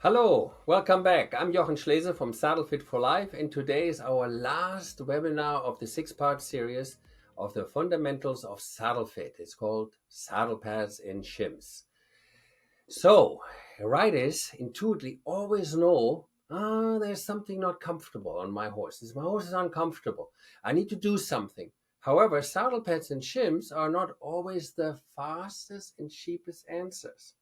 Hello, welcome back. I'm Jochen Schleese from Saddlefit for Life, and today is our last webinar of the six-part series of the fundamentals of Saddlefit. It's called Saddle Pads and Shims. So, riders intuitively always know, there's something not comfortable on my horse. My horse is uncomfortable. I need to do something. However, saddle pads and shims are not always the fastest and cheapest answers.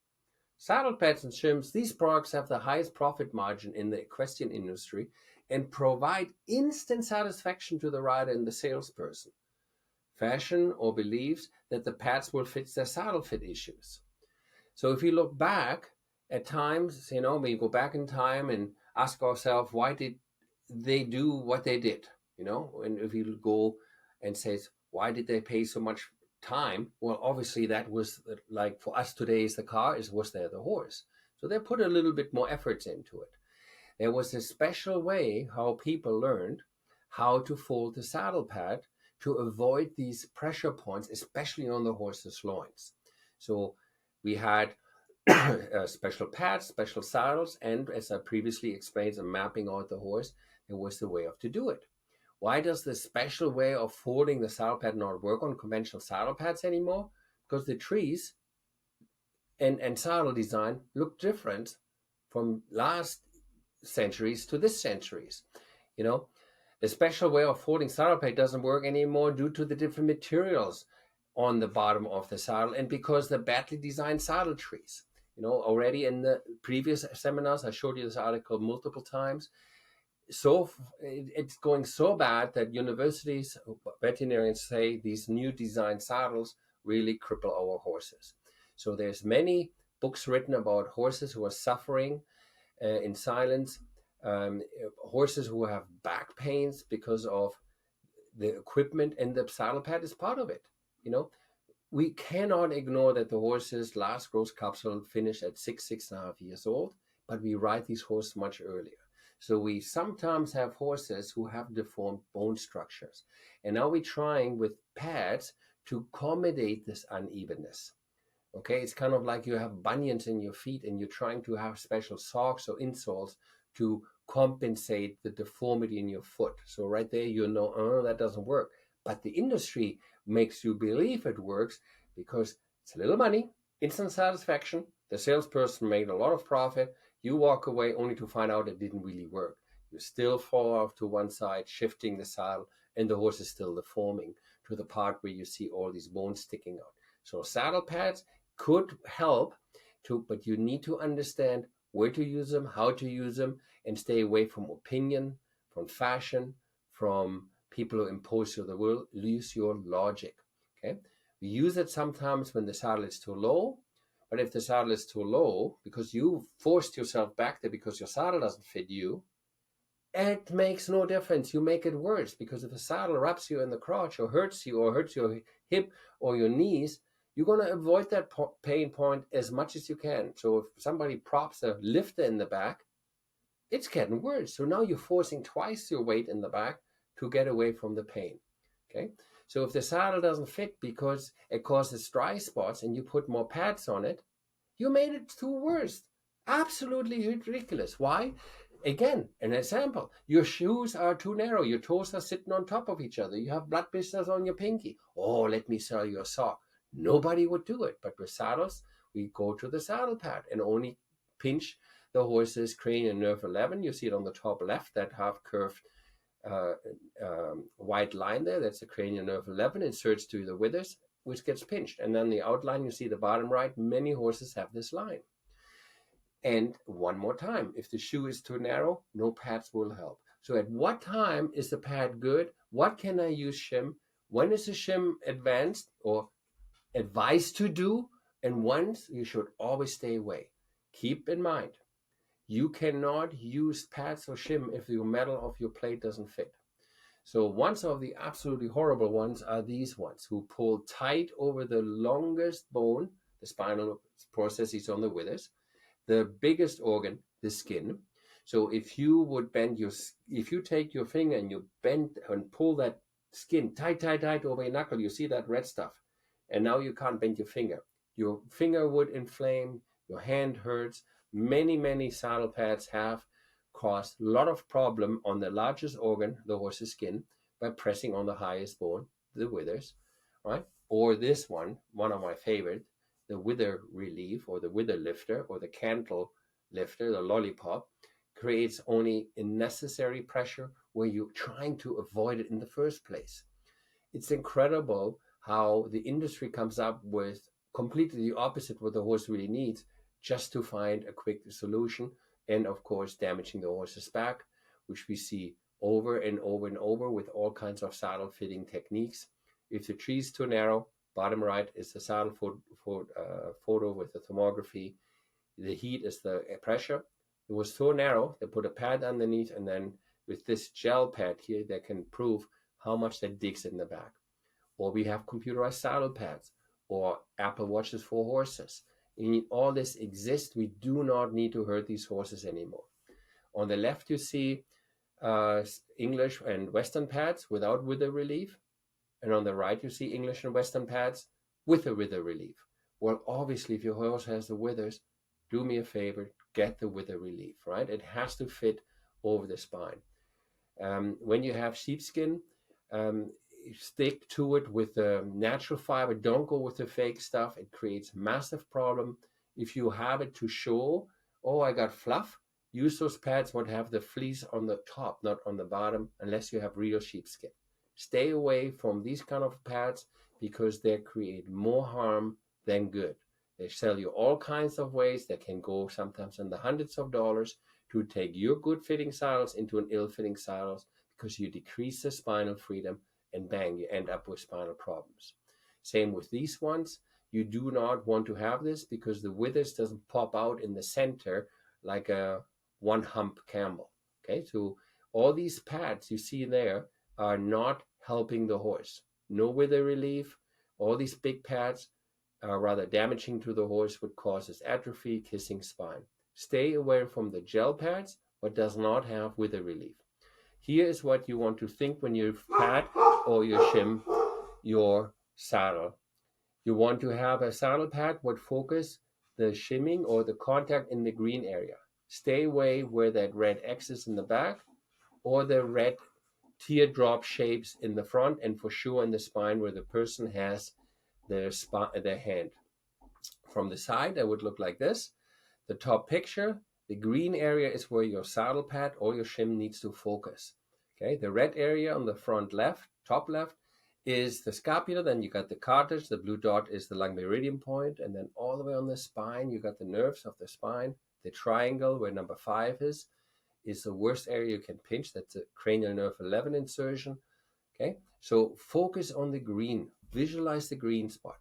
Saddle pads and shims, these products have the highest profit margin in the equestrian industry and provide instant satisfaction to the rider and the salesperson. Fashion or believes that the pads will fix their saddle fit issues. So if we look back at times, we go back in time and ask ourselves, why did they do what they did? And if you go and say, why did they pay so much time? Well, obviously that was like for us today is the car, was there the horse. So they put a little bit more efforts into it. There was a special way how people learned how to fold the saddle pad to avoid these pressure points, especially on the horse's loins. So we had special pads, special saddles, and as I previously explained, mapping out the horse, there was the way of to do it. Why does the special way of folding the saddle pad not work on conventional saddle pads anymore? Because the trees and saddle design look different from last centuries to this centuries. The special way of folding saddle pad doesn't work anymore due to the different materials on the bottom of the saddle and because the badly designed saddle trees. Already in the previous seminars, I showed you this article multiple times. So it's going so bad that universities, veterinarians say these new design saddles really cripple our horses. So there's many books written about horses who are suffering in silence, horses who have back pains because of the equipment, and the saddle pad is part of it. We cannot ignore that the horse's last growth capsule finished at 6.5 years old, but we ride these horses much earlier. So we sometimes have horses who have deformed bone structures. And now we're trying with pads to accommodate this unevenness. Okay, it's kind of like you have bunions in your feet and you're trying to have special socks or insoles to compensate the deformity in your foot. So right there, that doesn't work. But the industry makes you believe it works because it's a little money, instant satisfaction. The salesperson made a lot of profit. You walk away only to find out it didn't really work. You still fall off to one side, shifting the saddle, and the horse is still deforming to the part where you see all these bones sticking out. So saddle pads could help but you need to understand where to use them, how to use them, and stay away from opinion, from fashion, from people who impose your will. Use your logic. Okay, we use it sometimes when the saddle is too low. But if the saddle is too low because you forced yourself back there because your saddle doesn't fit you, it makes no difference. You make it worse because if the saddle wraps you in the crotch or hurts your hip or your knees, you're going to avoid that pain point as much as you can. So if somebody props a lifter in the back, it's getting worse. So now you're forcing twice your weight in the back to get away from the pain. Okay. So if the saddle doesn't fit because it causes dry spots and you put more pads on it, you made it too worse. Absolutely ridiculous. Why? Again, an example. Your shoes are too narrow. Your toes are sitting on top of each other. You have blood blisters on your pinky. Oh, let me sell you a sock. Nobody would do it. But with saddles, we go to the saddle pad and only pinch the horse's cranial nerve 11. You see it on the top left, that half curved white line there. That's the cranial nerve 11. Inserts to the withers, which gets pinched. And then the outline, you see the bottom right. Many horses have this line. And one more time, if the shoe is too narrow, no pads will help. So at what time is the pad good? What can I use shim? When is the shim advanced or advised to do? And once you should always stay away. Keep in mind, you cannot use pads or shim if the metal of your plate doesn't fit. So one of the absolutely horrible ones are these ones who pull tight over the longest bone, the spinal processes on the withers, the biggest organ, the skin. So if you take your finger and you bend and pull that skin tight over your knuckle, you see that red stuff. And now you can't bend your finger. Your finger would inflame, your hand hurts, Many saddle pads have caused a lot of problem on the largest organ, the horse's skin, by pressing on the highest bone, the withers, right? Or this one of my favorite, the wither relief or the wither lifter or the cantle lifter, the lollipop, creates only unnecessary pressure where you're trying to avoid it in the first place. It's incredible how the industry comes up with completely the opposite what the horse really needs just to find a quick solution, and of course damaging the horse's back, which we see over and over and over with all kinds of saddle fitting techniques. If the tree is too narrow, bottom right is the saddle photo with the thermography. The heat is the pressure. It was so narrow, they put a pad underneath, and then with this gel pad here, they can prove how much that digs in the back. Or we have computerized saddle pads or Apple Watches for horses. And all this exists. We do not need to hurt these horses anymore. On the left, you see English and Western pads without wither relief. And on the right, you see English and Western pads with a wither relief. Well, obviously, if your horse has the withers, do me a favor, get the wither relief, right? It has to fit over the spine. When you have sheepskin, stick to it with the natural fiber. Don't go with the fake stuff. It creates massive problem. If you have it to show, oh, I got fluff, use those pads that have the fleece on the top, not on the bottom, unless you have real sheepskin. Stay away from these kind of pads because they create more harm than good. They sell you all kinds of ways that can go sometimes in the hundreds of dollars to take your good fitting saddles into an ill fitting saddles because you decrease the spinal freedom and bang, you end up with spinal problems. Same with these ones. You do not want to have this because the withers doesn't pop out in the center like a one hump camel. Okay, so all these pads you see there are not helping the horse. No wither relief. All these big pads are rather damaging to the horse, which causes atrophy, kissing spine. Stay away from the gel pads, but does not have wither relief. Here is what you want to think when you pad or you shim your saddle. You want to have a saddle pad would focus the shimming or the contact in the green area. Stay away where that red X is in the back or the red teardrop shapes in the front, and for sure in the spine where the person has their hand. From the side, that would look like this. The top picture, the green area is where your saddle pad or your shim needs to focus. Okay, the red area on the front left, top left, is the scapula. Then you got the cartilage. The blue dot is the lung meridian point, and then all the way on the spine, you got the nerves of the spine. The triangle where number 5 is the worst area you can pinch. That's a cranial nerve 11 insertion. Okay, so focus on the green. Visualize the green spot.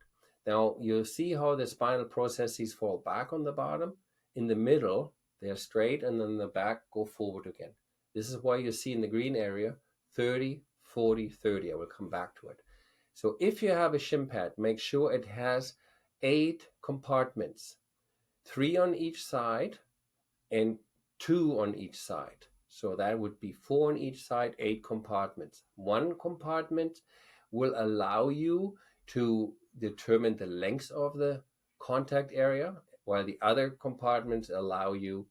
Now you'll see how the spinal processes fall back on the bottom. In the middle, they're straight, and then the back go forward again. This is why you see in the green area 30, 40, 30. I will come back to it. So if you have a shim pad, make sure it has 8 compartments, 3 on each side and 2 on each side. So that would be 4 on each side, 8 compartments. One compartment will allow you to determine the length of the contact area, while the other compartments allow you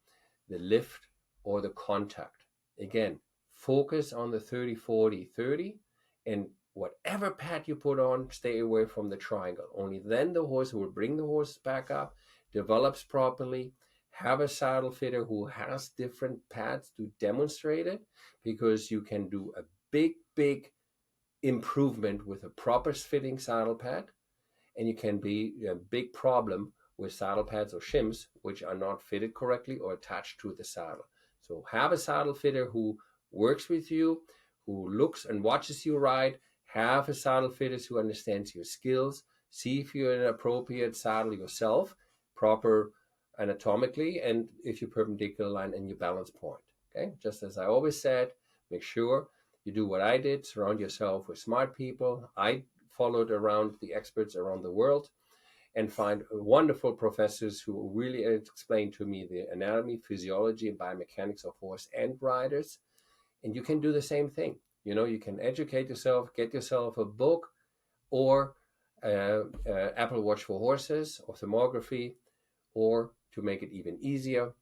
the lift or the contact. Again, focus on the 30, 40, 30, and whatever pad you put on, stay away from the triangle. Only then the horse will bring the horse back up, develops properly. Have a saddle fitter who has different pads to demonstrate it, because you can do a big improvement with a proper fitting saddle pad, and you can be a big problem with saddle pads or shims which are not fitted correctly or attached to the saddle. So have a saddle fitter who works with you, who looks and watches you ride. Have a saddle fitter who understands your skills. See if you're in an appropriate saddle yourself, proper anatomically, and if you're perpendicular line and your balance point. Okay, just as I always said, make sure you do what I did. Surround yourself with smart people. I followed around the experts around the world and find wonderful professors who really explain to me the anatomy, physiology, and biomechanics of horse and riders. And you can do the same thing. You know, you can educate yourself, get yourself a book or Apple Watch for horses or thermography, or to make it even easier,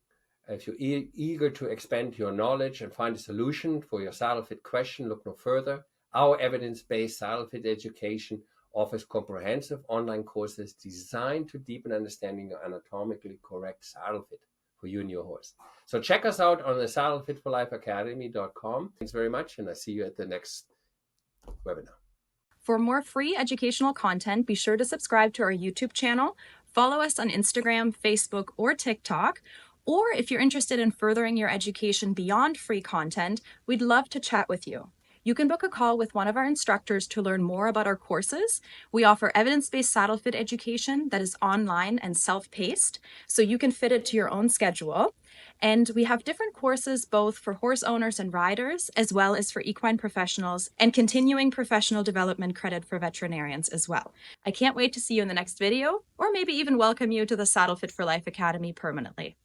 if you're eager to expand your knowledge and find a solution for your saddle fit question, look no further. Our evidence-based saddle fit education offers comprehensive online courses designed to deepen understanding of anatomically correct saddle fit for you and your horse. So check us out on the saddlefitforlifeacademy.com. Thanks very much, and I'll see you at the next webinar. For more free educational content, be sure to subscribe to our YouTube channel, follow us on Instagram, Facebook, or TikTok. Or if you're interested in furthering your education beyond free content, we'd love to chat with you. You can book a call with one of our instructors to learn more about our courses. We offer evidence-based saddle fit education that is online and self-paced, so you can fit it to your own schedule. And we have different courses both for horse owners and riders, as well as for equine professionals, and continuing professional development credit for veterinarians as well. I can't wait to see you in the next video, or maybe even welcome you to the Saddle Fit for Life Academy permanently.